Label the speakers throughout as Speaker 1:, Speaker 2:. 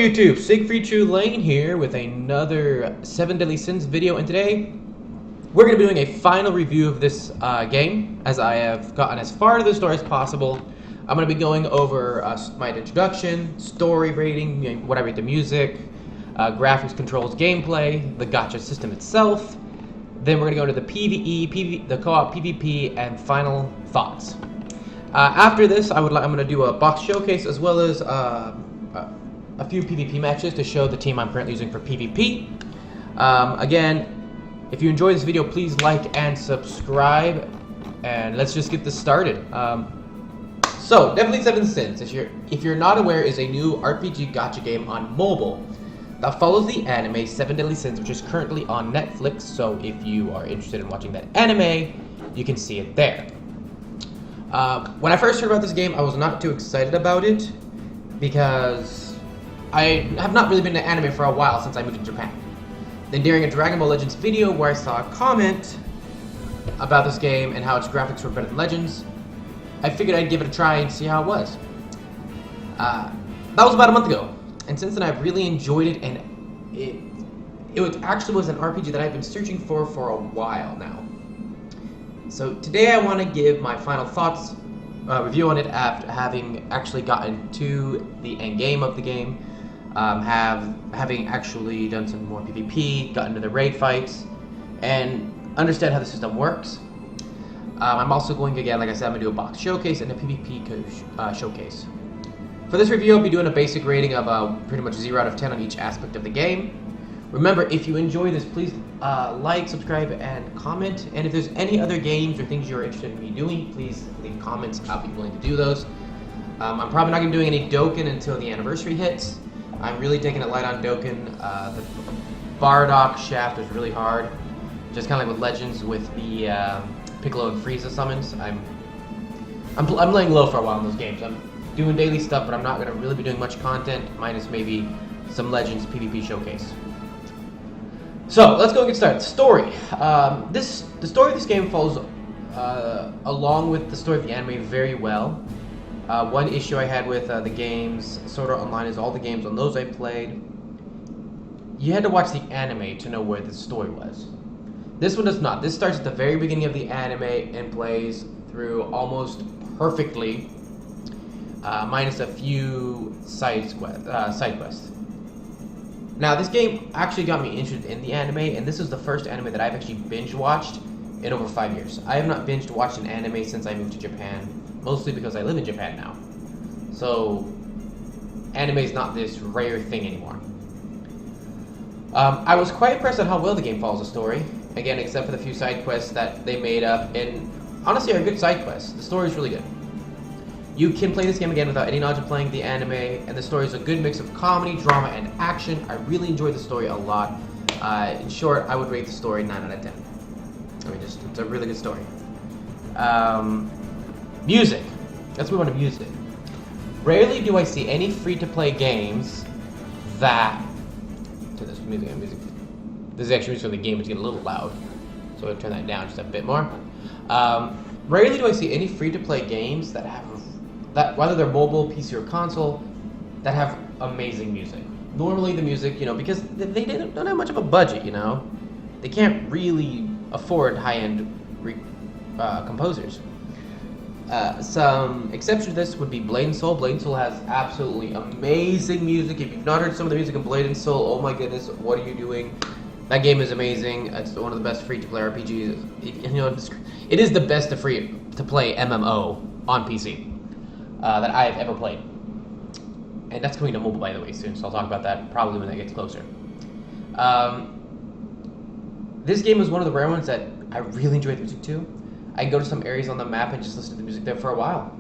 Speaker 1: YouTube? Siegfried True Lane here with another 7 Deadly Sins video, and today we're going to be doing a final review of this game, as I have gotten as far to the story as possible. I'm going to be going over my introduction, story rating, what I rate the music, graphics, controls, gameplay, the gacha system itself. Then we're going to go into the PvE, the co-op PvP, and final thoughts. After this, I'm going to do a box showcase as well as a few PvP matches to show the team I'm currently using for PvP. Again, if you enjoyed this video, please like and subscribe, and let's just get this started. So, Deadly Sins, if you're not aware, is a new RPG gacha game on mobile that follows the anime 7 Deadly Sins, which is currently on Netflix. So if you are interested in watching that anime, you can see it there. When I first heard about this game, I was not too excited about it because I have not really been to anime for a while since I moved to Japan. Then during a Dragon Ball Legends video where I saw a comment about this game and how its graphics were better than Legends, I figured I'd give it a try and see how it was. That was about a month ago, and since then I've really enjoyed it, and it actually was an RPG that I've been searching for a while now. So today I want to give my final thoughts, review on it after having actually gotten to the end game of the game, having actually done some more PvP, gotten to the raid fights, and understand how the system works. I'm also going, again, like I said, I'm going to do a box showcase and a PvP showcase. For this review, I'll be doing a basic rating of pretty much 0 out of 10 on each aspect of the game. Remember, if you enjoy this, please like, subscribe, and comment. And if there's any other games or things you're interested in me doing, please leave comments. I'll be willing to do those. I'm probably not going to be doing any Dokkan until the anniversary hits. I'm really taking it light on Dokkan. The Bardock shaft is really hard. Just kind of like with Legends with the Piccolo and Frieza summons. I'm laying low for a while in those games. I'm doing daily stuff, but I'm not going to really be doing much content, minus maybe some Legends PvP showcase. So, let's go and get started. Story. The story of this game follows along with the story of the anime very well. One issue I had with the games, Sword Art Online, is all the games on those I played, you had to watch the anime to know where the story was. This one does not. This starts at the very beginning of the anime and plays through almost perfectly, minus a few side quests. Now, this game actually got me interested in the anime, and this is the first anime that I've actually binge-watched in over 5 years. I have not binge-watched an anime since I moved to Japan, mostly because I live in Japan now. So, anime is not this rare thing anymore. I was quite impressed at how well the game follows the story. Again, except for the few side quests that they made up, and honestly are good side quests. The story is really good. You can play this game again without any knowledge of playing the anime, and the story is a good mix of comedy, drama, and action. I really enjoyed the story a lot. In short, I would rate the story 9 out of 10. I mean, it's a really good story. Music. Let's move on to music. Rarely do I see any free-to-play games that... To this music. This is actually music for the game. It's getting a little loud, so I'll turn that down just a bit more. Rarely do I see any free-to-play games that have whether they're mobile, PC, or console, that have amazing music. Normally the music, because they don't have much of a budget, they can't really afford high-end composers. Some exception to this would be Blade & Soul. Blade & Soul has absolutely amazing music. If you've not heard some of the music in Blade & Soul, oh my goodness, what are you doing? That game is amazing. It's one of the best free-to-play RPGs. It is the best free-to-play MMO on PC that I've ever played. And that's coming to mobile, by the way, soon, so I'll talk about that probably when that gets closer. This game is one of the rare ones that I really enjoy the music to. I can go to some areas on the map and just listen to the music there for a while.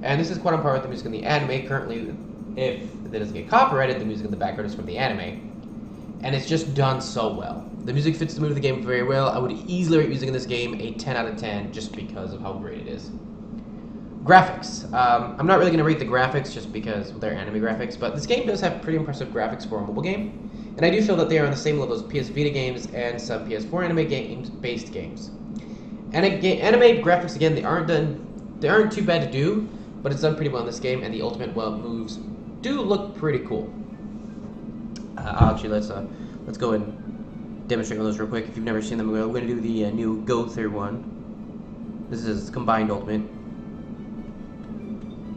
Speaker 1: And this is quite on par with the music in the anime. Currently, if it doesn't get copyrighted, the music in the background is from the anime. And it's just done so well. The music fits the mood of the game very well. I would easily rate music in this game a 10 out of 10 just because of how great it is. Graphics. I'm not really going to rate the graphics just because they're anime graphics, but this game does have pretty impressive graphics for a mobile game. And I do feel that they are on the same level as PS Vita games and some PS4 anime-based games. And anime graphics, again, they aren't too bad to do, but it's done pretty well in this game, and the ultimate moves do look pretty cool. Actually, let's go and demonstrate those real quick. If you've never seen them, we're going to do the new Gowther one. This is combined ultimate.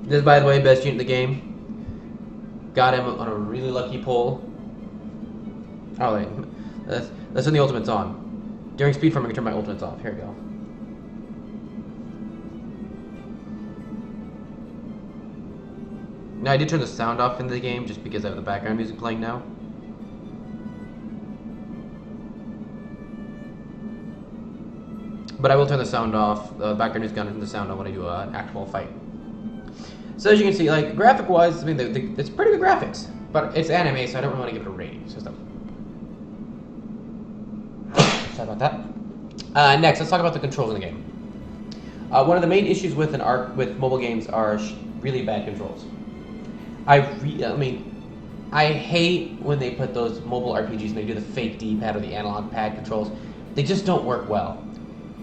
Speaker 1: This is, by the way, best unit in the game. Got him on a really lucky pull. Oh wait, that's when the ultimate's on. During speed farm, I can turn my ultimates off. Here we go. Now I did turn the sound off in the game just because I have the background music playing now. But I will turn the sound off, the background music on and the sound on when I do an actual fight. So as you can see, like, graphic-wise, I mean, it's pretty good graphics. But it's anime, so I don't really want to give it a rating system. Sorry about that. Next, let's talk about the controls in the game. One of the main issues with mobile games are really bad controls. I mean, I hate when they put those mobile RPGs and they do the fake D-pad or the analog pad controls. They just don't work well.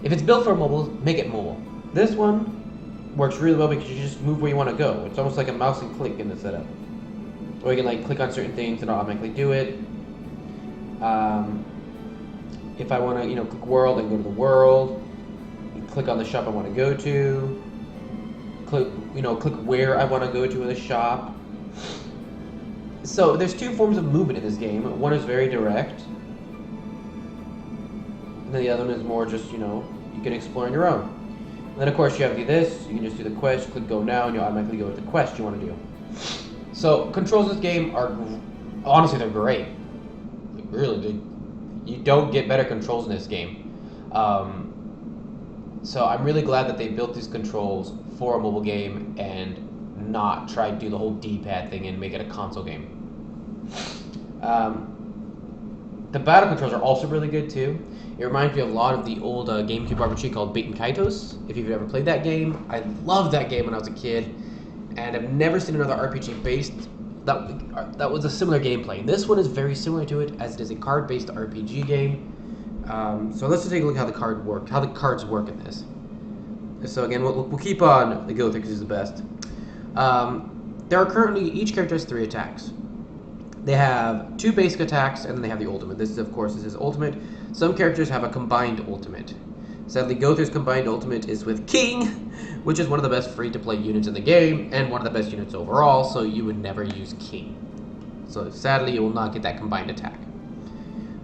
Speaker 1: If it's built for mobile, make it mobile. This one works really well because you just move where you want to go. It's almost like a mouse and click in the setup. Or you can like click on certain things and it'll automatically do it. If I want to, click world and go to the world. Click on the shop I want to go to. Click where I want to go to in the shop. So there's two forms of movement in this game. One is very direct. And then the other one is more just, you can explore on your own. And then of course you have this, you can just do the quest, click go now, and you'll automatically go to the quest you want to do. So controls in this game are, honestly, they're great. Really, you don't get better controls in this game. So I'm really glad that they built these controls for a mobile game and not try to do the whole D-pad thing and make it a console game. The battle controls are also really good too. It reminds me of a lot of the old GameCube RPG called Baten Kaitos. If you've ever played that game, I loved that game when I was a kid, and I've never seen another RPG based that was a similar gameplay. This one is very similar to it, as it is a card-based RPG game. So let's just take a look at how the cards work in this. So again, we'll keep on the Gowther because he's the best. There are currently, each character has 3 attacks. They have 2 basic attacks, and then they have the ultimate. This, of course, is his ultimate. Some characters have a combined ultimate. Sadly, Gowther's combined ultimate is with King, which is one of the best free-to-play units in the game, and one of the best units overall, so you would never use King. So sadly, you will not get that combined attack.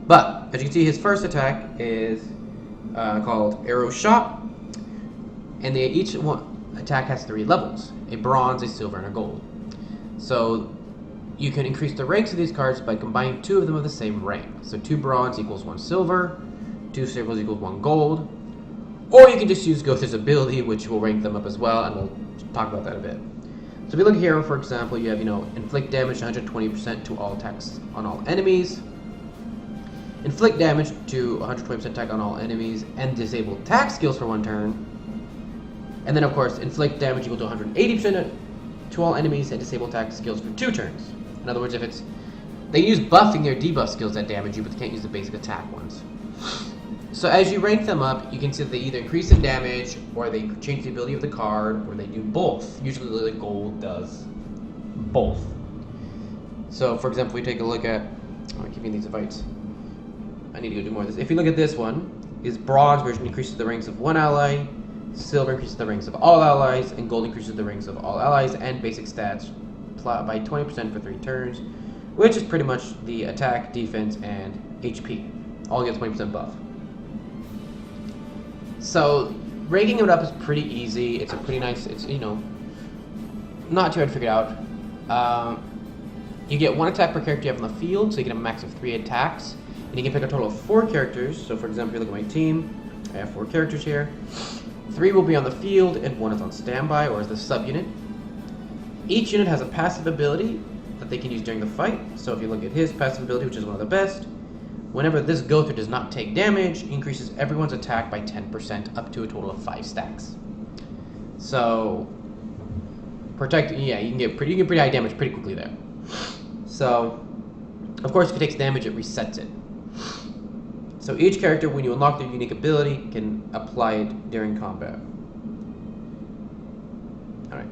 Speaker 1: But, as you can see, his first attack is called Arrow Shot, and each attack has 3 levels: a bronze, a silver, and a gold. So you can increase the ranks of these cards by combining 2 of them of the same rank. So 2 bronze equals 1 silver, 2 silvers equals 1 gold, or you can just use Gowther's ability, which will rank them up as well, and we'll talk about that a bit. So if you look here, for example, you have, inflict damage 120% to all attacks on all enemies, inflict damage to 120% attack on all enemies, and disable attack skills for 1 turn. And then, of course, inflict damage equal to 180% to all enemies and disable attack skills for 2 turns. In other words, they use buffing or debuff skills that damage you, but they can't use the basic attack ones. So as you rank them up, you can see that they either increase in damage, or they change the ability of the card, or they do both. Usually the gold does both. So, for example, we take a look at... I'm keeping these fights. I need to go do more of this. If you look at this one, is bronze version increases the ranks of 1 ally, silver increases the ranks of all allies, and gold increases the ranks of all allies, and basic stats by 20% for 3 turns, which is pretty much the attack, defense, and HP. All gets 20% buff. So ranking it up is pretty easy. It's a pretty nice, not too hard to figure out. You get 1 attack per character you have on the field, so you can have a max of 3 attacks. And you can pick a total of 4 characters. So for example, if you look at my team, I have 4 characters here. 3 will be on the field, and 1 is on standby, or as the subunit. Each unit has a passive ability that they can use during the fight. So if you look at his passive ability, which is one of the best, whenever this Gowther does not take damage, increases everyone's attack by 10% up to a total of 5 stacks. So you can get pretty high damage pretty quickly there. So of course, if it takes damage, it resets it. So each character, when you unlock their unique ability, can apply it during combat. Alright.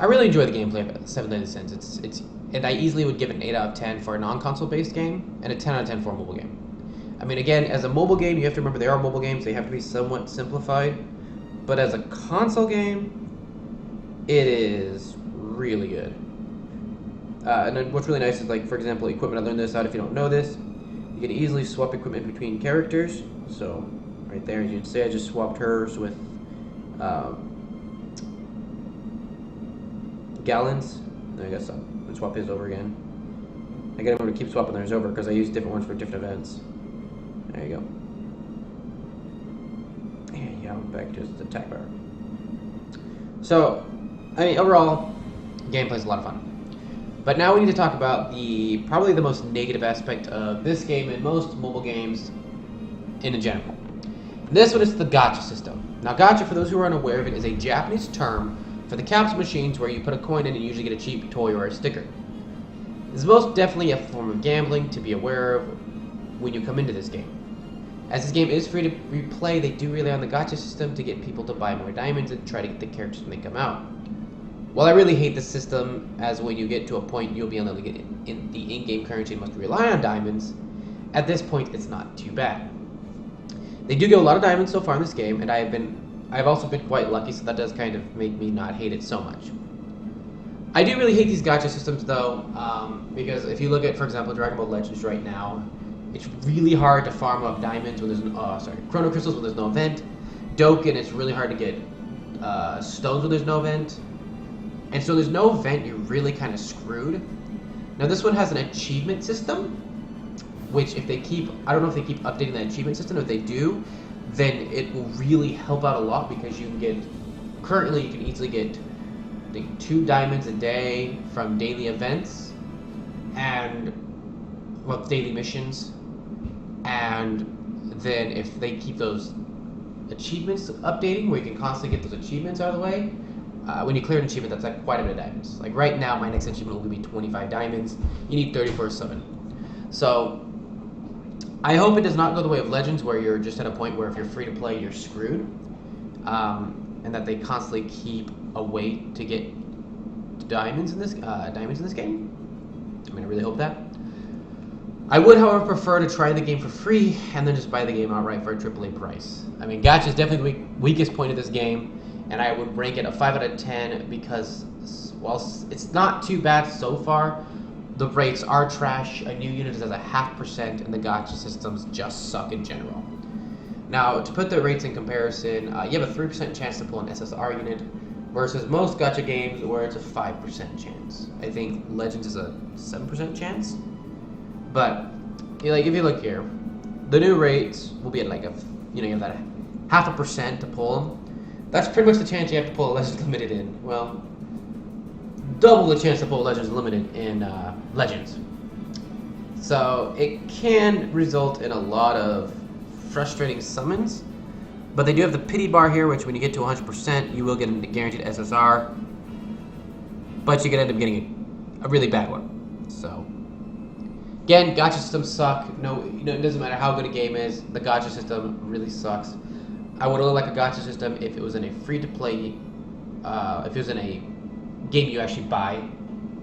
Speaker 1: I really enjoy the gameplay of Seven Deadly Sins. And I easily would give it an 8 out of 10 for a non-console based game and a 10 out of 10 for a mobile game. I mean, again, as a mobile game, you have to remember they are mobile games. They have to be somewhat simplified. But as a console game, it is really good. And then what's really nice is, like, for example, equipment. I learned this out if you don't know this. You can easily swap equipment between characters. So, right there, as you can see, I just swapped hers with Gallons. There I guess I'll swap his over again. I gotta remember to keep swapping theirs over because I use different ones for different events. There you go. And yeah, back to the attack bar. So, I mean, overall, gameplay is a lot of fun. But now we need to talk about probably the most negative aspect of this game and most mobile games in general. This one is the gacha system. Now, gacha, for those who are unaware of it, is a Japanese term for the capsule machines where you put a coin in and usually get a cheap toy or a sticker. This is most definitely a form of gambling to be aware of when you come into this game. As this game is free to replay, they do rely on the gacha system to get people to buy more diamonds and try to get the characters when they come out. While I really hate the system, as when you get to a point you'll be able to get in the in-game currency and must rely on diamonds, at this point it's not too bad. They do get a lot of diamonds so far in this game, and I've also been quite lucky, so that does kind of make me not hate it so much. I do really hate these gacha systems though, because if you look at, for example, Dragon Ball Legends right now, it's really hard to farm up diamonds when there's Chrono Crystals when there's no event. Dokkan, it's really hard to get stones when there's no event. And so there's no event, you're really kind of screwed. Now this one has an achievement system, which if they keep, I don't know if they keep updating that achievement system. If they do, then it will really help out a lot because you can get, currently you can easily get, I think, 2 diamonds a day from daily events and, well, daily missions. And then if they keep those achievements updating, where you can constantly get those achievements out of the way, when you clear an achievement, that's like quite a bit of diamonds. Like right now, my next achievement will be 25 diamonds. You need 30 for a summon. So I hope it does not go the way of Legends, where you're just at a point where if you're free to play, you're screwed, and that they constantly keep a way to get diamonds in this game. I mean, I really hope that. I would, however, prefer to try the game for free and then just buy the game outright for a AAA price. I mean, gacha is definitely the weakest point of this game, and I would rank it a 5 out of 10 because, while it's not too bad so far, the rates are trash. A new unit is at 0.5%, and the gacha systems just suck in general. Now, to put the rates in comparison, you have a 3% chance to pull an SSR unit versus most gacha games where it's a 5% chance. I think Legends is a 7% chance. But like if you look here, the new rates will be at like you have that 0.5% to pull them. That's pretty much the chance you have to pull a Legends Limited in. Well, double the chance to pull Legends Limited in Legends. So it can result in a lot of frustrating summons, but they do have the pity bar here, which when you get to 100%, you will get a guaranteed SSR, but you can end up getting a really bad one. So again, gacha systems suck. No, it doesn't matter how good a game is. The gacha system really sucks. I would only like a gacha system if it was in a free-to-play, if it was in a game you actually buy,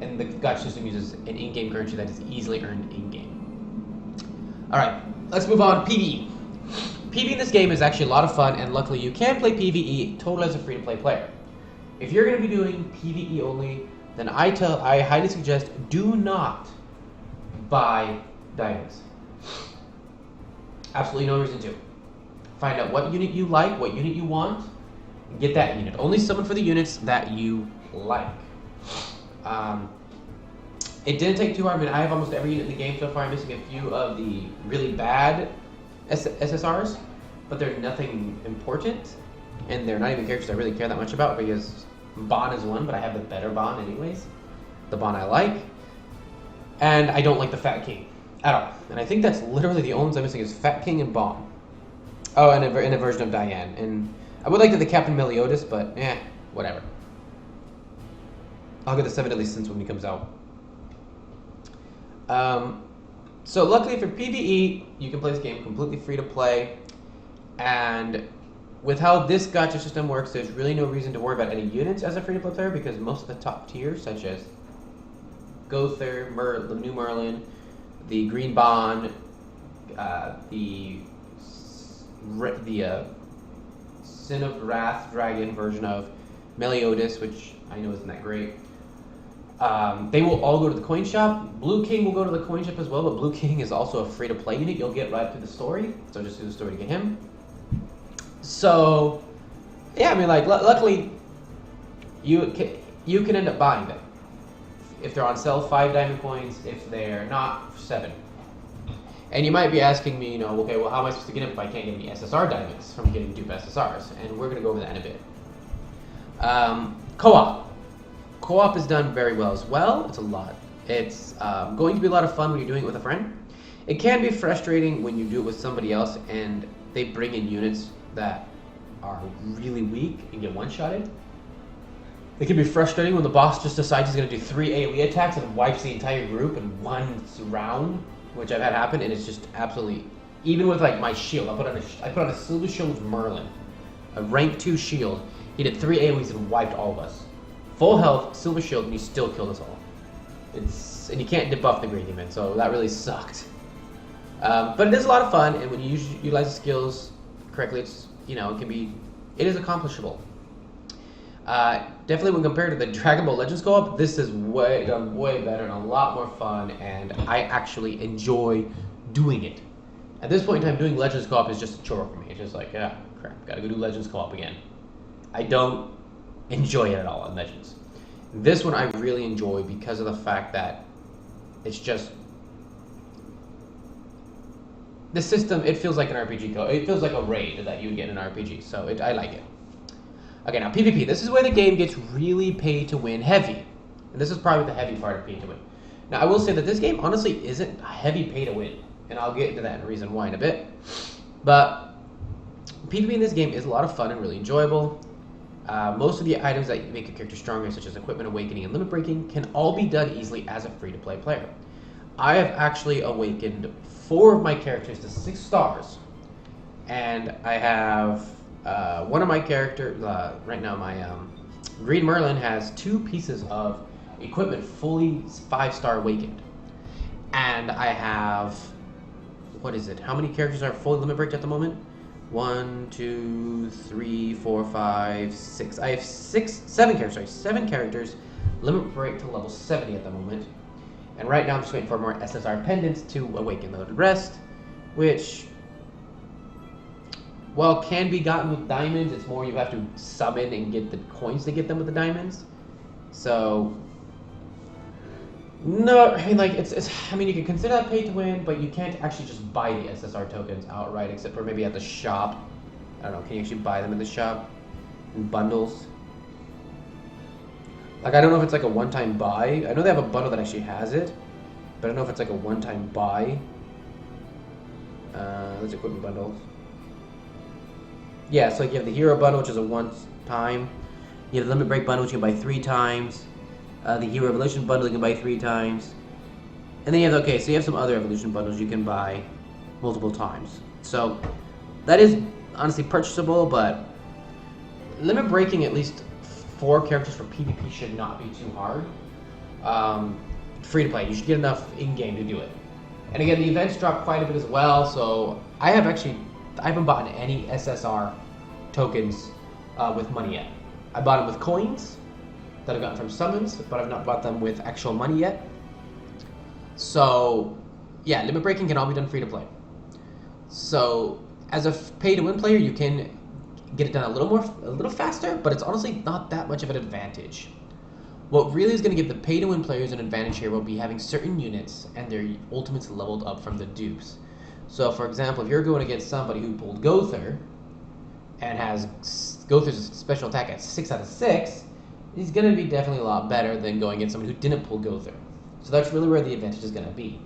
Speaker 1: and the gacha system uses an in-game currency that is easily earned in-game. Alright, let's move on. PvE. PvE in this game is actually a lot of fun, and luckily you can play PvE totally as a free-to-play player. If you're going to be doing PvE only, then I highly suggest do not buy diamonds. Absolutely no reason to. Find out what unit you like, what unit you want, and get that unit. Only summon for the units that you like. It didn't take too hard. I mean, I have almost every unit in the game so far. I'm missing a few of the really bad SSRs, but they're nothing important, and they're not even characters I really care that much about, because Bon is one, but I have the better Bon anyways. The Bon I like. And I don't like the Fat King at all. And I think that's literally the only ones I'm missing is Fat King and Bon. Oh, and a version of Diane. And I would like the Captain Meliodas, but whatever. I'll get the 7 Deadly Sins when he comes out. So luckily for PvE, you can play this game completely free to play. And with how this gacha system works, there's really no reason to worry about any units as a free-to-play player because most of the top tiers, such as Gowther, the new Merlin, the Green Bond, the Sin of Wrath Dragon version of Meliodas, which I know isn't that great. They will all go to the coin shop. Blue King will go to the coin shop as well, but Blue King is also a free-to-play unit. You'll get right through the story, so just do the story to get him. So, yeah, I mean, like, luckily, you can end up buying them. If they're on sale, 5 diamond coins. If they're not, 7. And you might be asking me, okay, well, how am I supposed to get them if I can't get any SSR diamonds from getting dupe SSRs? And we're going to go over that in a bit. Co-op. Co-op is done very well as well. It's a lot. It's going to be a lot of fun when you're doing it with a friend. It can be frustrating when you do it with somebody else and they bring in units that are really weak and get one-shotted. It can be frustrating when the boss just decides he's going to do 3 AoE attacks and wipes the entire group in one round, which I've had happen, and it's just absolutely... Even with like my shield, I put on a silver shield with Merlin, a rank 2 shield. He did 3 AoEs and wiped all of us. Full health, silver shield, and he still killed us all. And you can't debuff the Green Demon, so that really sucked. But it is a lot of fun, and when you utilize the skills correctly, it's it is accomplishable. Definitely when compared to the Dragon Ball Legends co-op, this is way better and a lot more fun, and I actually enjoy doing it. At this point in time, doing Legends co-op is just a chore for me. It's just like, yeah, crap, gotta go do Legends co-op again. I don't enjoy it at all in Legends. This one I really enjoy because of the fact that it's just... The system, it feels like an RPG co-op. It feels like a raid that you would get in an RPG, so I like it. Okay, now PvP. This is where the game gets really pay-to-win heavy. And this is probably the heavy part of pay-to-win. Now, I will say that this game honestly isn't heavy pay-to-win. And I'll get into that and reason why in a bit. But PvP in this game is a lot of fun and really enjoyable. Most of the items that make a character stronger, such as equipment awakening and limit breaking, can all be done easily as a free-to-play player. I have actually awakened 4 of my characters to 6 stars. And I have... one of my characters, right now my Green Merlin has 2 pieces of equipment fully 5-star awakened. And I have, what is it? How many characters are fully limit breaked at the moment? 1, 2, 3, 4, 5, 6. I have 7 characters limit break to level 70 at the moment. And right now I'm just waiting for more SSR pendants to awaken the rest, which... well, can be gotten with diamonds. It's more you have to summon and get the coins to get them with the diamonds. So, no, I mean, like, I mean, you can consider that pay to win, but you can't actually just buy the SSR tokens outright, except for maybe at the shop. I don't know, can you actually buy them in the shop? In bundles? Like, I don't know if it's like a one-time buy. I know they have a bundle that actually has it, but I don't know if it's like a one-time buy. There's equipment bundles. Yeah, so like you have the Hero Bundle, which is a one-time. You have the Limit Break Bundle, which you can buy 3 times. The Hero Evolution Bundle, you can buy 3 times. And then you have, okay, so you have some other Evolution Bundles you can buy multiple times. So, that is honestly purchasable, but Limit Breaking at least 4 characters for PvP should not be too hard. Free to play, you should get enough in-game to do it. And again, the events drop quite a bit as well, so I haven't bought any SSR tokens with money yet. I bought them with coins that I've gotten from summons, but I've not bought them with actual money yet. So, yeah, limit breaking can all be done free to play. So, as a pay-to-win player, you can get it done a little faster, but it's honestly not that much of an advantage. What really is going to give the pay-to-win players an advantage here will be having certain units and their ultimates leveled up from the dupes. So, for example, if you're going against somebody who pulled Gowther and has Gowther's special attack at 6 out of 6, he's going to be definitely a lot better than going against somebody who didn't pull Gowther. So that's really where the advantage is going to be.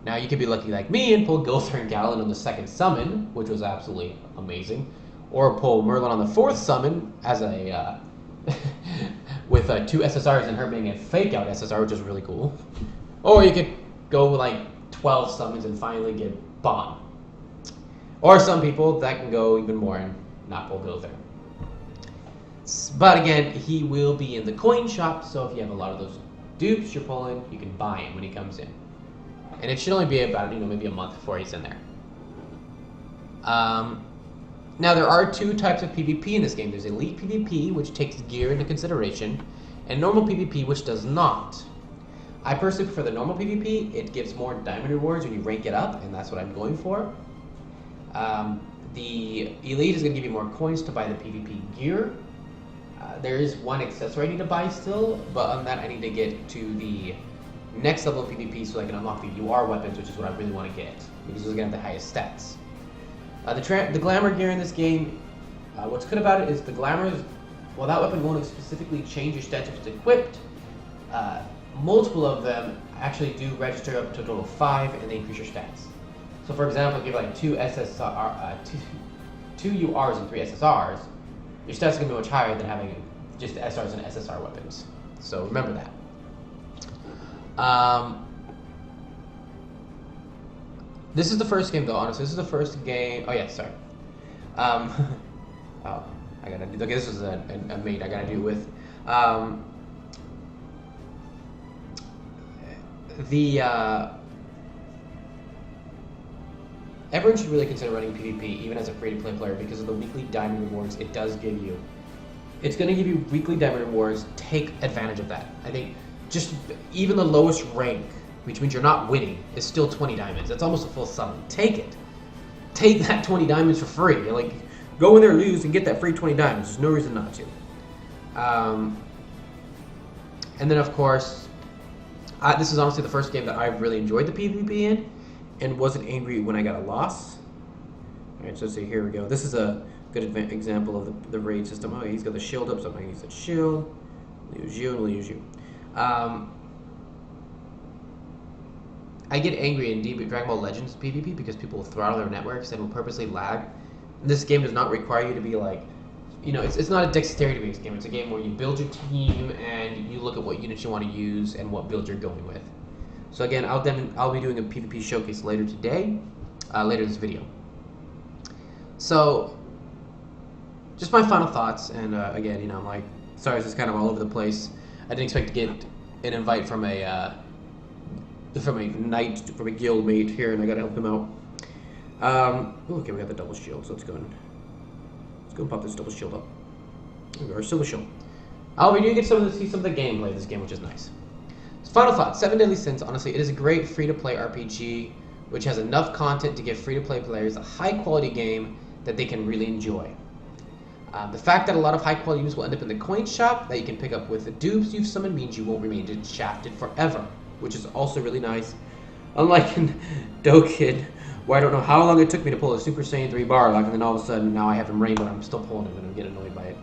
Speaker 1: Now, you could be lucky like me and pull Gowther and Galen on the 2nd summon, which was absolutely amazing, or pull Merlin on the 4th summon as a with 2 SSRs and her being a fake-out SSR, which is really cool. Or you could go with like 12 summons and finally get Bomb. Or some people that can go even more and not pull Gother. But again, he will be in the coin shop, so if you have a lot of those dupes you're pulling, you can buy him when he comes in. And it should only be about, maybe a month before he's in there. Now, there are two types of PvP in this game. There's Elite PvP, which takes gear into consideration, and Normal PvP, which does not. I personally prefer the Normal PvP. It gives more diamond rewards when you rank it up, and that's what I'm going for. The Elite is going to give you more coins to buy the PvP gear. There is one accessory I need to buy still, but on that I need to get to the next level of PvP so I can unlock the UR weapons, which is what I really want to get, because those are going to have the highest stats. The glamour gear in this game, what's good about it is the glamour is, well, that weapon won't specifically change your stats if it's equipped. Multiple of them actually do register up to a total of 5, and they increase your stats. So for example, if you have like 2 URs and 3 SSRs, your stats are going to be much higher than having just the SRs and SSR weapons. So remember that. This is the first game, though, honestly. This is the first game. Oh, yeah, sorry. Oh, I gotta do. Okay, this was a mate I gotta do with. Everyone should really consider running PvP, even as a free-to-play player, because of the weekly diamond rewards it does give you. It's going to give you weekly diamond rewards. Take advantage of that. I think just even the lowest rank, which means you're not winning, is still 20 diamonds. That's almost a full summon. Take it. Take that 20 diamonds for free. Like, go in there, lose, and get that free 20 diamonds. There's no reason not to. And then, of course, this is honestly the first game that I've really enjoyed the PvP in, and wasn't angry when I got a loss. Alright, so here we go. This is a good example of the raid system. Oh, he's got the shield up, so I'm going to use that shield. Use you, and we'll use you. I get angry in Dragon Ball Legends PvP because people will throttle their networks and will purposely lag. This game does not require you to be like, it's not a dexterity-based game. It's a game where you build your team and you look at what units you want to use and what build you're going with. So again, I'll be doing a PvP showcase later today, later this video. So, just my final thoughts, and again, I'm like, sorry, this is kind of all over the place. I didn't expect to get an invite from a guild mate here, and I gotta help him out. Okay, we got the double shield, so let's go and pop this double shield up. There we go, our silver shield. We do get see some of the gameplay of this game, which is nice. Final thought, 7 Deadly Sins, honestly, it is a great free-to-play RPG, which has enough content to give free-to-play players a high-quality game that they can really enjoy. The fact that a lot of high-quality units will end up in the coin shop that you can pick up with the dupes you've summoned means you won't remain shafted forever, which is also really nice. Unlike in Dokkan, where I don't know how long it took me to pull a Super Saiyan 3 Barlock, and then all of a sudden now I have him rainbow and I'm still pulling him and I get annoyed by it.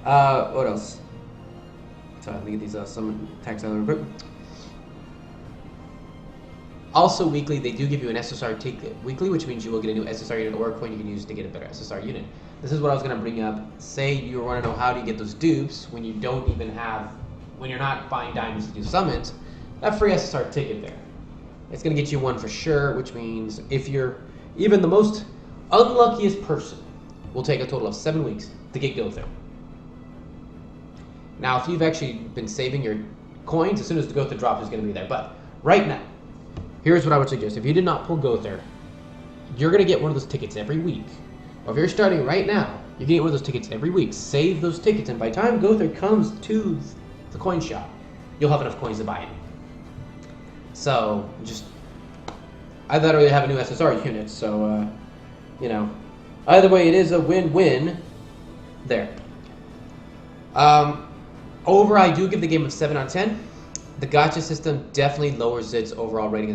Speaker 1: What else? So let me get these summon attacks out of the equipment. Also, weekly, they do give you an SSR ticket weekly, which means you will get a new SSR unit or a coin you can use to get a better SSR unit. This is what I was going to bring up. Say you want to know how do you get those dupes when you don't even have, when you're not buying diamonds to do summons, that free SSR ticket there. It's going to get you one for sure, which means if you're even the most unluckiest person, will take a total of 7 weeks to get Gother. Now, if you've actually been saving your coins, as soon as the Gother drops, it's going to be there. But right now, here's what I would suggest. If you did not pull Gother, you're going to get one of those tickets every week. Or if you're starting right now, you're getting one of those tickets every week. Save those tickets, and by the time Gother comes to the coin shop, you'll have enough coins to buy it. So, I thought I would have a new SSR unit, so, either way, it is a win-win there. Over, I do give the game a 7 out of 10. The gacha system definitely lowers its overall rating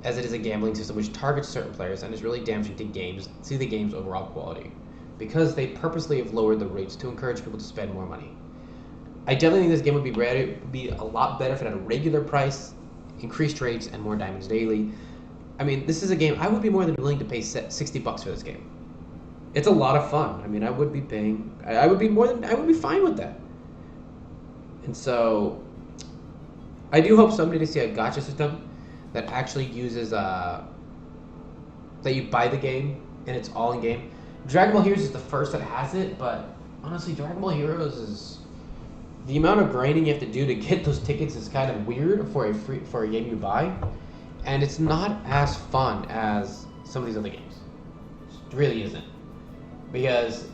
Speaker 1: as it is a gambling system which targets certain players and is really damaging to the game's overall quality, because they purposely have lowered the rates to encourage people to spend more money. I definitely think this game would be a lot better if it had a regular price, increased rates, and more diamonds daily. I mean, this is a game I would be more than willing to pay $60 for this game. It's a lot of fun. I mean, I would be fine with that. And so, I do hope someday to see a gacha system that actually uses that you buy the game and it's all in game. Dragon Ball Heroes is the first that has it, but honestly, Dragon Ball Heroes is the amount of grinding you have to do to get those tickets is kind of weird for a game you buy, and it's not as fun as some of these other games. It really isn't, because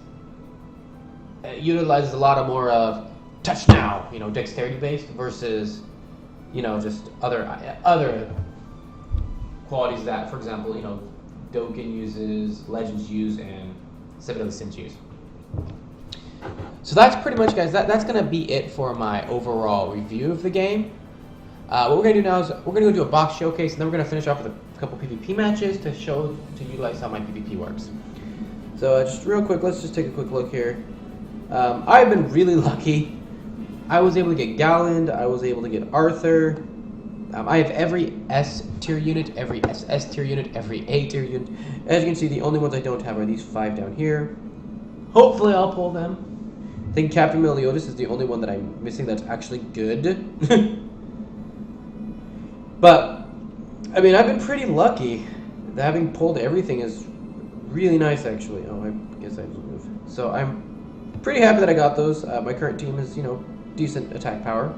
Speaker 1: it utilizes a lot of more of touch now, dexterity based versus, just other qualities that, for example, Dokkan uses, Legends use, and Seven of the Sins use. So that's pretty much, guys, that's going to be it for my overall review of the game. What we're going to do now is we're going to go do a box showcase, and then we're going to finish off with a couple PvP matches to utilize how my PvP works. So just real quick, let's just take a quick look here. I've been really lucky. I was able to get Galland, I was able to get Arthur. I have every S tier unit, every SS tier unit, every A tier unit. As you can see, the only ones I don't have are these 5 down here. Hopefully I'll pull them. I think Captain Meliodas is the only one that I'm missing that's actually good. But, I mean, I've been pretty lucky. Having pulled everything is really nice, actually. Oh, I guess I just moved. So I'm pretty happy that I got those. My current team is, decent attack power.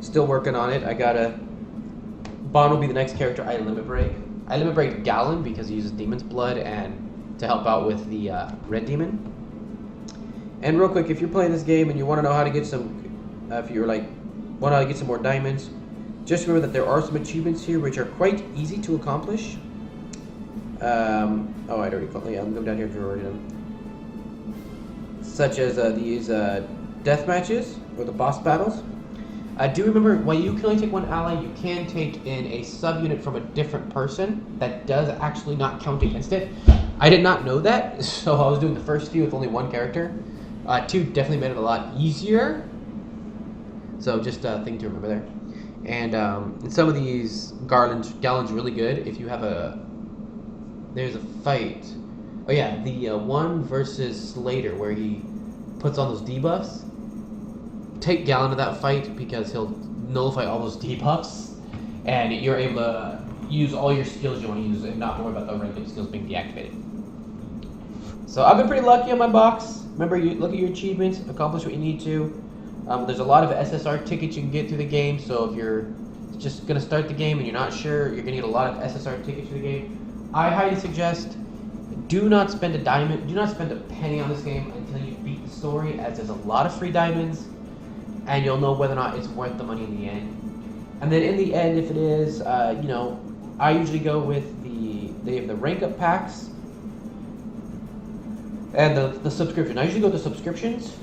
Speaker 1: Still working on it. Bond will be the next character I limit break. I limit break Galland because he uses Demon's Blood and to help out with the Red Demon. And real quick, if you're playing this game and you want to know how to get some, if you're like, want to get some more diamonds, just remember that there are some achievements here which are quite easy to accomplish. Oh, I'd already called. Yeah, I'm going down here to already done. Such as these death matches or the boss battles. Do remember, while you can only take one ally, you can take in a subunit from a different person. That does actually not count against it. I did not know that, so I was doing the first few with only one character. 2 definitely made it a lot easier. So just a thing to remember there. And in some of these, Galland's really good. If you have there's a fight. Oh yeah, the one versus Slater where he puts on those debuffs. Take Galland to that fight because he'll nullify all those debuffs, and you're able to use all your skills you want to use and not worry about the random skills being deactivated. So I've been pretty lucky on my box. Remember, you look at your achievements, accomplish what you need to. There's a lot of SSR tickets you can get through the game, so if you're just going to start the game and you're not sure, you're going to get a lot of SSR tickets through the game. I highly suggest do not spend a diamond, do not spend a penny on this game until you beat the story, as there's a lot of free diamonds, and you'll know whether or not it's worth the money in the end. And then in the end, if it is, I usually go with they have the rank up packs and the subscription. I usually go to subscriptions,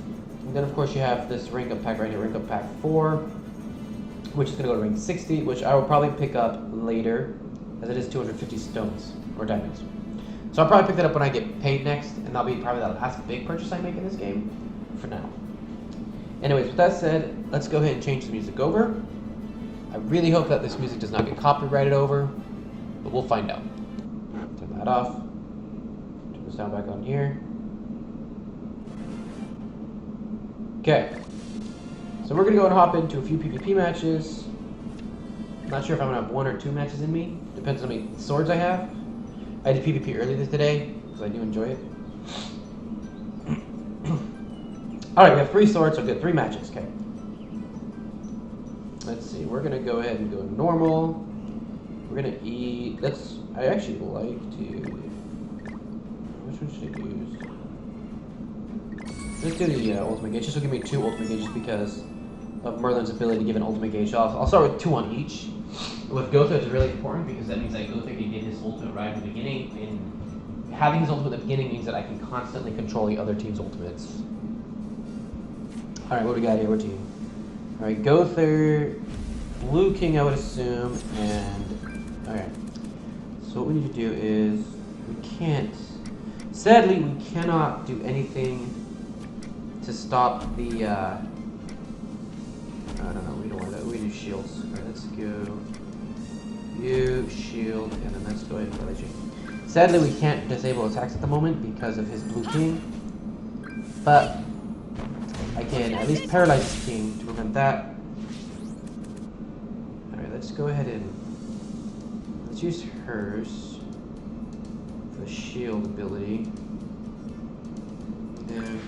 Speaker 1: and then of course you have this rank up pack right here, rank up pack 4, which is going to go to rank 60, which I will probably pick up later, as it is 250 stones or diamonds. So I'll probably pick that up when I get paid next, and that'll be probably the last big purchase I make in this game for now. Anyways, with that said, let's go ahead and change the music over. I really hope that this music does not get copyrighted over, but we'll find out. Turn that off. Turn the sound back on here. Okay. So we're going to go and hop into a few PvP matches. Not sure if I'm going to have 1 or 2 matches in me. Depends on how many swords I have. I did PvP earlier today, because I do enjoy it. Alright, we have 3 swords, so good. 3 matches, okay. Let's see, we're going to go ahead and go normal. We're going to eat... I actually like to... Which one should I use? Let's do the ultimate gauge. This will give me 2 ultimate gauges because of Merlin's ability to give an ultimate gauge. I'll start with 2 on each. With Gotha, it's really important because that means that Gotha can get his ultimate right at the beginning, and having his ultimate at the beginning means that I can constantly control the other team's ultimates. Alright, what do we got here? What team? Alright, Gotha, Blue King, I would assume, and... Alright. So what we need to do is... We can't... Sadly, we cannot do anything to stop the, I don't know, we don't want that. We do shields. Alright, let's go... You, shield, and then let's go ahead and play you. Sadly, we can't disable attacks at the moment because of his Blue King, but I can at least paralyze his king to prevent that. Alright, let's go ahead and let's use hers. the shield ability. Then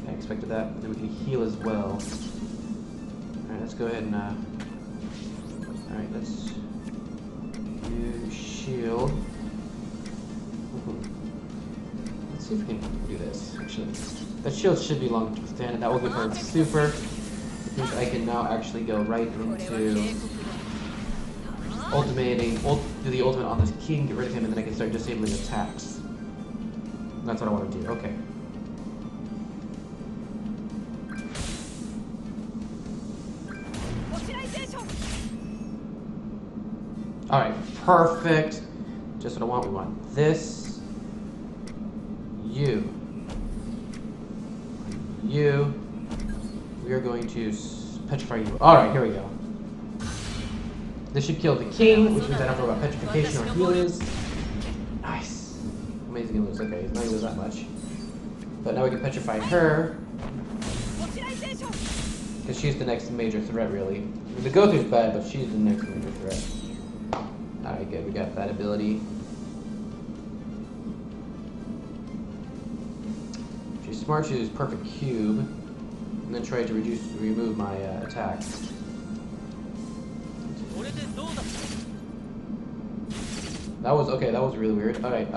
Speaker 1: I expected that, but then we can heal as well. Alright, let's go ahead and alright, let's do shield. Let's see if we can do this, actually. That shield should be long to withstand, and that will give her super. I think I can now actually go right into do the ultimate on this king, get rid of him, and then I can start disabling attacks. That's what I want to do. Okay. Alright, perfect. Just what I want. We want this. You. We are going to petrify you. Alright, here we go. This should kill the king, which means I don't know what petrification or heal is. Nice. Amazing lose. Okay, he's not gonna lose that much. But now we can petrify her. Because she's the next major threat, really. I mean, the Gothu's bad, but she's the next major threat. Alright, good. We got that ability. She's smart. She uses perfect cube. And then try to remove my attack. That was okay. That was really weird. All right.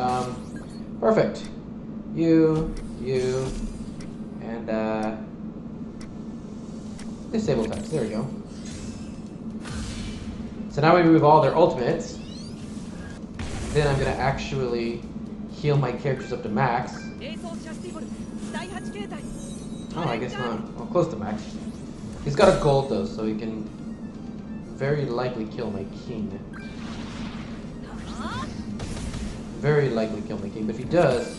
Speaker 1: Perfect. You, and disable attacks. There we go. So now we remove all their ultimates. Then I'm gonna actually heal my characters up to max. Oh, I guess not. Well, close to max. He's got a gold though, so he can very likely kill my king. Very likely kill my king, but if he does,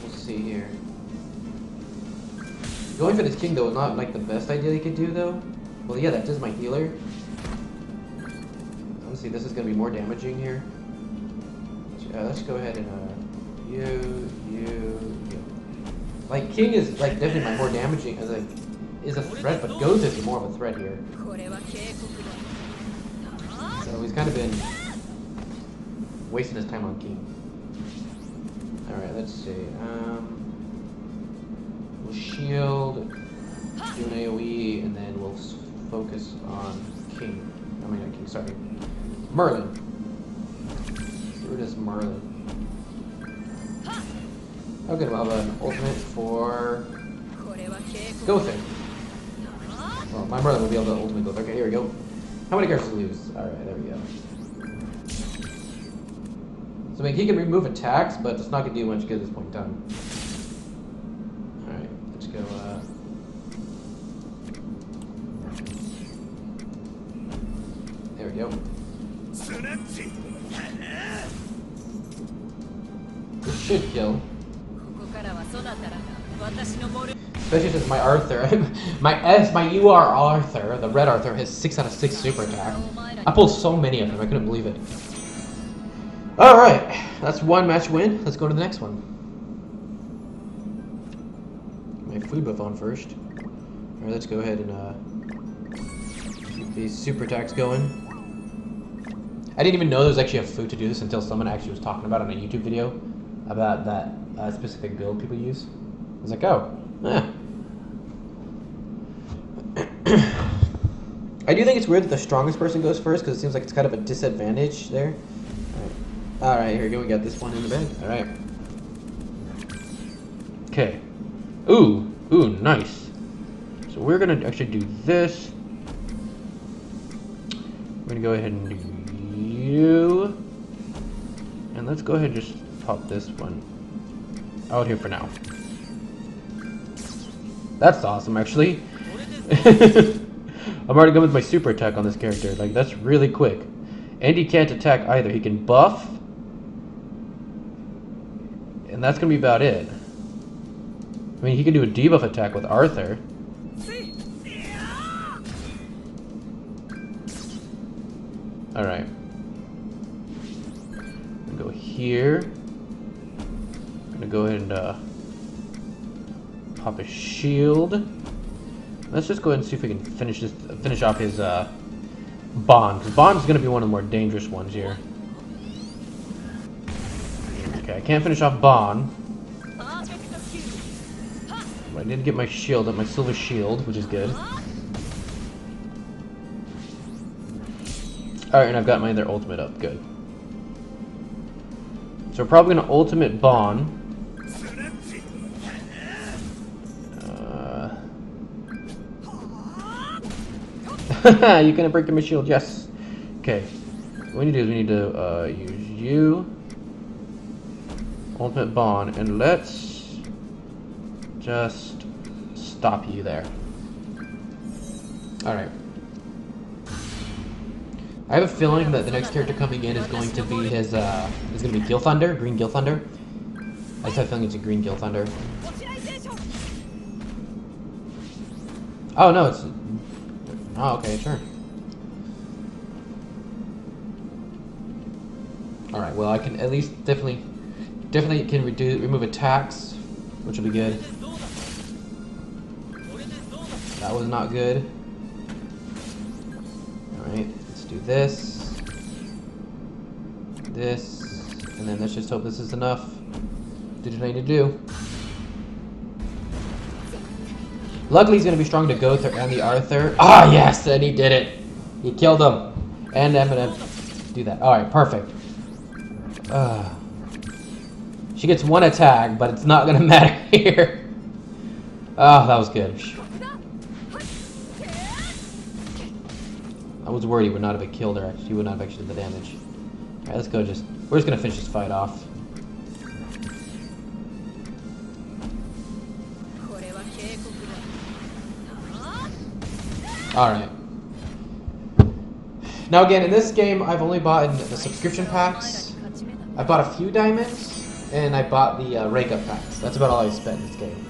Speaker 1: we'll see here. Going for this king though is not like the best idea he could do though. Well, yeah, that is my healer. Let's see, this is gonna be more damaging here. Let's go ahead and you. Like king is like definitely my more damaging as like is a threat, but Goth is more of a threat here. So he's kind of been wasting his time on king. All right, let's see. We'll shield, do an AOE, and then we'll focus on king. I mean, not king. Sorry, Merlin. Where is Merlin? Okay, we'll have an ultimate for Gothic. Well, my Merlin will be able to ultimate Gothic. Okay, here we go. How many characters do we lose? Alright, there we go. So I mean, he can remove attacks, but it's not going to do much good at this point in time. Alright, let's go, there we go. This should kill. Especially since my Arthur, my UR Arthur, the red Arthur, has 6 out of 6 super attack. I pulled so many of them, I couldn't believe it. Alright, that's one match win. Let's go to the next one. Get my food buff on first. Alright, let's go ahead and keep these super attacks going. I didn't even know there was actually a food to do this until someone actually was talking about it on a YouTube video about that specific build people use. I was like, oh, yeah. I do think it's weird that the strongest person goes first because it seems like it's kind of a disadvantage there. Alright, here we go. We got this one in the bag. Alright. Okay. Ooh, nice. So we're going to actually do this. We're going to go ahead and do you. And let's go ahead and just pop this one out here for now. That's awesome, actually. I'm already going with my super attack on this character. Like, that's really quick. And he can't attack either. He can buff. And that's going to be about it. I mean, he can do a debuff attack with Arthur. Alright. I'm going to go here. I'm going to go ahead and pop a shield. Let's just go ahead and see if we can finish off his Bond, because Bond's gonna be one of the more dangerous ones here. Okay, I can't finish off Bond. I did get my shield up, my silver shield, which is good. Alright, and I've got my other ultimate up, good. So we're probably gonna ultimate Bond. You're gonna break my shield, yes. Okay. What we need to do is we need to use you. Ultimate Bond, and let's just stop you there. Alright. I have a feeling that the next character coming in is going to be his is gonna be Gil Thunder, Green Gil Thunder. I just have a feeling it's a Green Gil Thunder. Oh no, it's oh, okay, sure. Alright, well I can at least definitely can remove attacks, which will be good. That was not good. Alright, let's do this. This. And then let's just hope this is enough. Do what I need to do. Luckily, he's going to be strong to Gowther and the Arthur. Ah, yes! And he did it! He killed him! And I'm going to do that. Alright, perfect. She gets one attack, but it's not going to matter here. Oh, that was good. I was worried he would not have killed her. She would not have actually done the damage. Alright, let's go. We're just going to finish this fight off. Alright. Now again, in this game, I've only bought the subscription packs. I bought a few diamonds, and I bought the rank up packs. That's about all I spent in this game.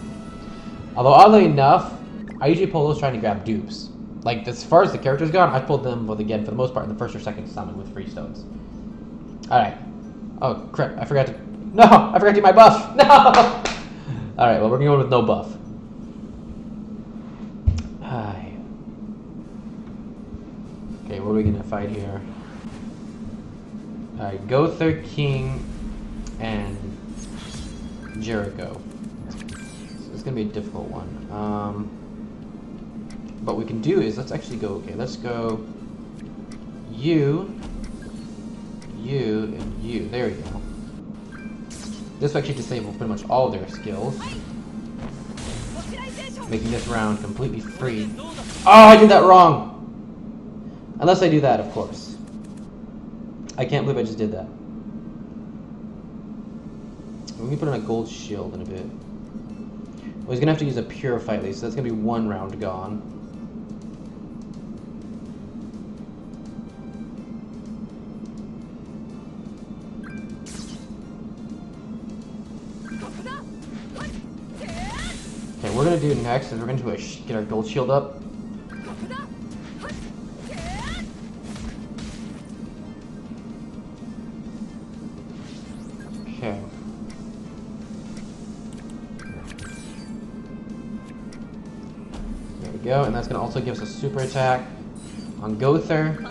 Speaker 1: Although, oddly enough, I usually pull those trying to grab dupes. Like, as far as the characters go, I've pulled them, well, again, for the most part, in the first or second summon with free stones. Alright. Oh, crap, I forgot to... No! I forgot to do my buff! No! Alright, well, we're going with no buff. Okay, what are we gonna fight here? Alright, Gowther, King, and Jericho. So it's gonna be a difficult one. What we can do is, let's actually go, okay, let's go you, and you. There we go. This will actually disable pretty much all their skills, making this round completely free. Oh, I did that wrong! Unless I do that, of course. I can't believe I just did that. Let me put on a gold shield in a bit. Well, he's gonna have to use a purify at least, so that's gonna be one round gone. Okay, what we're gonna do next is we're gonna do get our gold shield up. Okay. There we go, and that's going to also give us a super attack on Gowther. And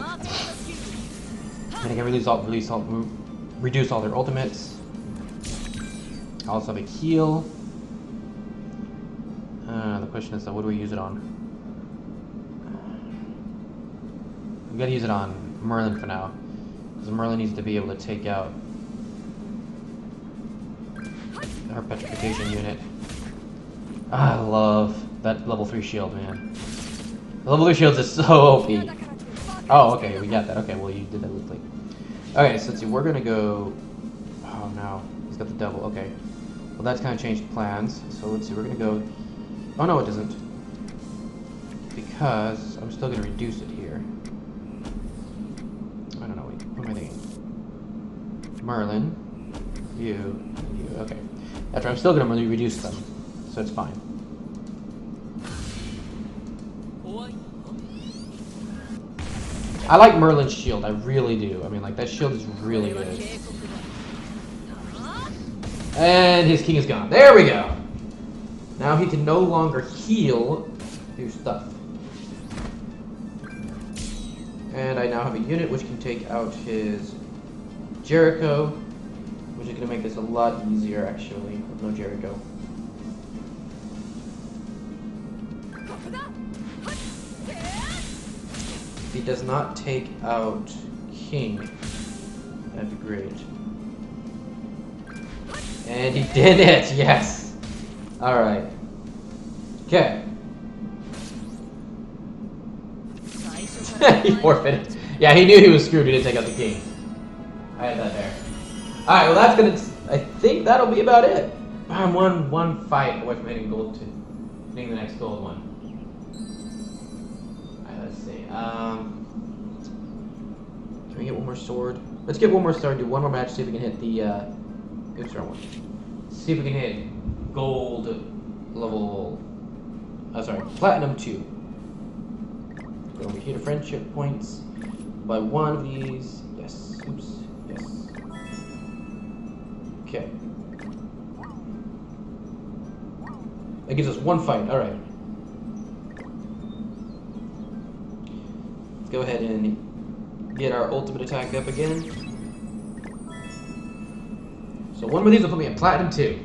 Speaker 1: I can reduce all their ultimates. I also have a heal. The question is, though, what do we use it on? We gotta use it on Merlin for now, because Merlin needs to be able to take out her petrification unit. I love that level 3 shield, man. The level 3 shields is so OP. Oh, okay, we got that. Okay, well, you did that weakly. Okay, so let's see, we're gonna go... Oh, no. He's got the double, okay. Well, that's kind of changed plans. So let's see, we're gonna go... Oh, no, it doesn't. Because I'm still gonna reduce it here. I don't know, wait, what am I thinking? Merlin. You. Okay. After I'm still gonna reduce them, so it's fine. I like Merlin's shield, I really do. I mean, like, that shield is really good. And his king is gone. There we go! Now he can no longer heal do stuff. And I now have a unit which can take out his Jericho, which is going to make this a lot easier actually, with no Jericho. If he does not take out King, that'd be great. And he did it! Yes! Alright. Okay. He forfeited. Yeah, he knew he was screwed. He didn't take out the king. I had that there. Alright, well that's gonna... I think that'll be about it. I'm one fight away from hitting gold 2. Hitting the next gold one. Alright, let's see. Can we get one more sword? Let's get one more sword, do one more match, see if we can hit the, oops, wrong one. See if we can hit gold level, platinum 2. Go over here to friendship points. Buy one of these. Yes, oops, yes. Okay. That gives us one fight, alright. Let's go ahead and get our ultimate attack up again. So one of these will put me at platinum 2.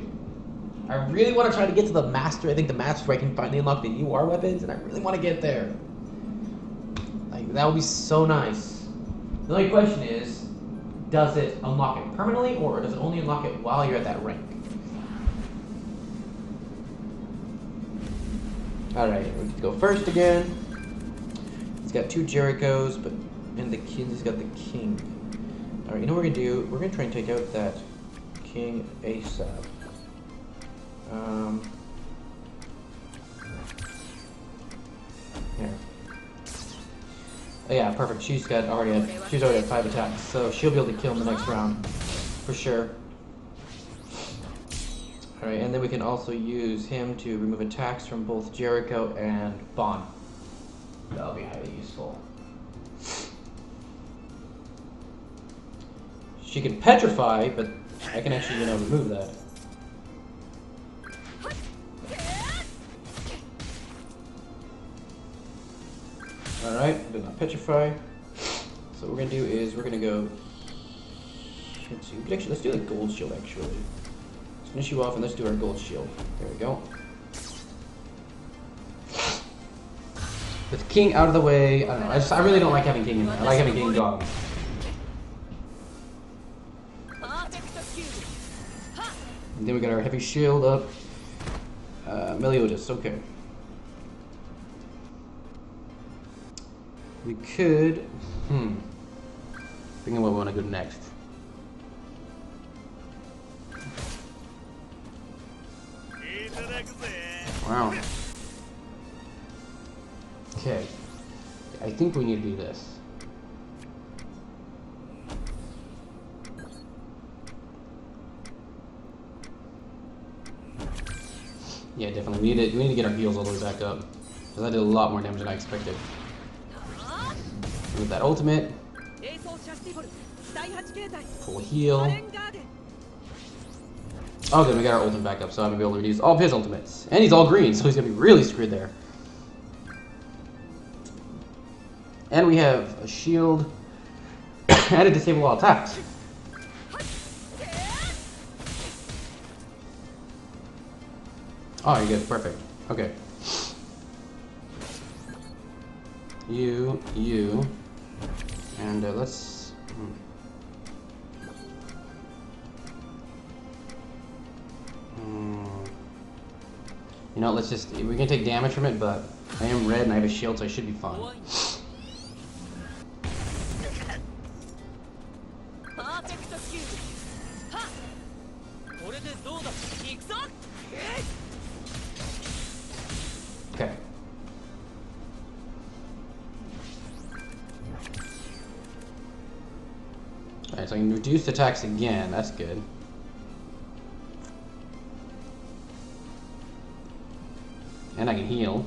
Speaker 1: I really want to try to get to the master. I think the master where I can finally unlock the UR weapons, and I really want to get there. Like, that would be so nice. The only question is, does it unlock it permanently, or does it only unlock it while you're at that rank? Alright, we can go first again. It's got 2 Jerichos, but and the king's got the king. Alright, you know what we're gonna do? We're gonna try and take out that king ASAP. Here. Oh yeah, perfect. She's already at 5 attacks, so she'll be able to kill him the next round, for sure. Alright, and then we can also use him to remove attacks from both Jericho and Bond. That'll be highly useful. She can petrify, but I can actually, remove that. Alright, did not petrify. So what we're gonna do is we're gonna go. Let's see, let's do the gold shield actually. Let's finish you off and let's do our gold shield. There we go. With King out of the way, I don't know. I really don't like having King in there. I like having King gone. And then we got our heavy shield up. Meliodas, okay. We could, thinking what we want to go next. Wow. Okay. I think we need to do this. Yeah, definitely. We need to get our heals all the way back up. Because I did a lot more damage than I expected. With that ultimate. Full heal. Oh, good, we got our ultimate back up, so I'm gonna be able to use all of his ultimates. And he's all green, so he's gonna be really screwed there. And we have a shield. And a disable all attacks. Oh, you're good, perfect. Okay. You. And let's... You know, let's just... We can take damage from it, but I am red and I have a shield, so I should be fine. Okay. Alright, so I can reduce attacks again. That's good. And I can heal.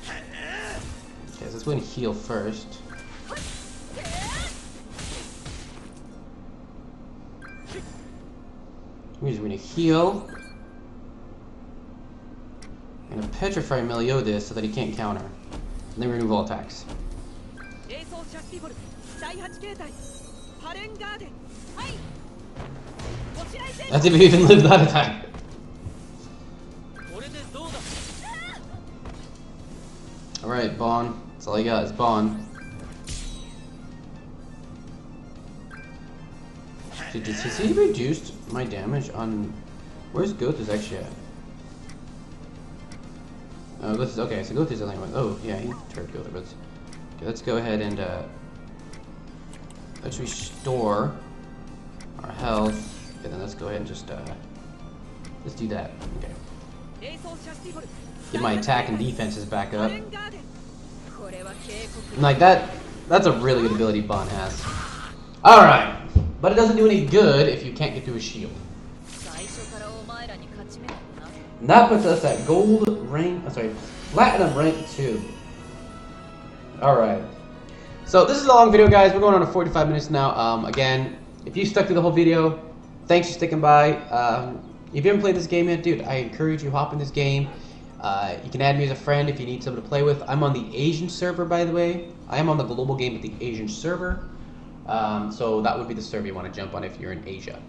Speaker 1: Okay, so let's go and heal first. We're just going to heal.
Speaker 2: I'm gonna petrify Meliodas so that he can't counter. And then remove all attacks. That's if he even lives that attack. Alright, Bon. That's all I got is Bon. Has he reduced my damage on... Where's Goth's actually at? Oh, Goth's... Okay, so Goth's the only one. Oh, yeah, he turned Goth, but... Okay, let's go ahead and, let's restore our health. Okay, then let's go ahead and just, let's do that. Okay. Get my attack and defenses back up. And like that, that's a really good ability Bon has. Alright. But it doesn't do any good if you can't get through a shield. And that puts us at gold rank, platinum rank 2. Alright. So this is a long video, guys. We're going on to 45 minutes now. Again, if you stuck through the whole video, thanks for sticking by. If you haven't played this game yet, dude, I encourage you, hop in this game. You can add me as a friend if you need someone to play with. I'm on the Asian server, by the way. I am on the global game with the Asian server. So that would be the server you want to jump on if you're in Asia.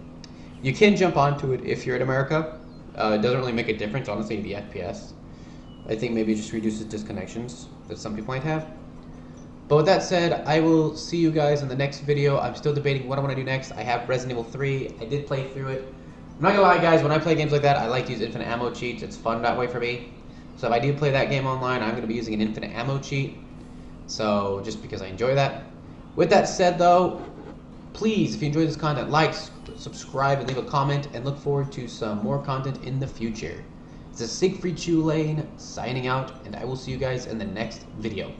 Speaker 2: You can jump onto it if you're in America. It doesn't really make a difference, honestly, the FPS. I think maybe it just reduces disconnections that some people might have. But with that said, I will see you guys in the next video. I'm still debating what I want to do next. I have Resident Evil 3. I did play through it. I'm not gonna lie, guys, when I play games like that, I like to use infinite ammo cheats. It's fun that way for me. So if I do play that game online, I'm gonna be using an infinite ammo cheat. So just because I enjoy that. With that said, though, please, if you enjoyed this content, like, subscribe, and leave a comment, and look forward to some more content in the future. This is Siegfried Chulane signing out, and I will see you guys in the next video.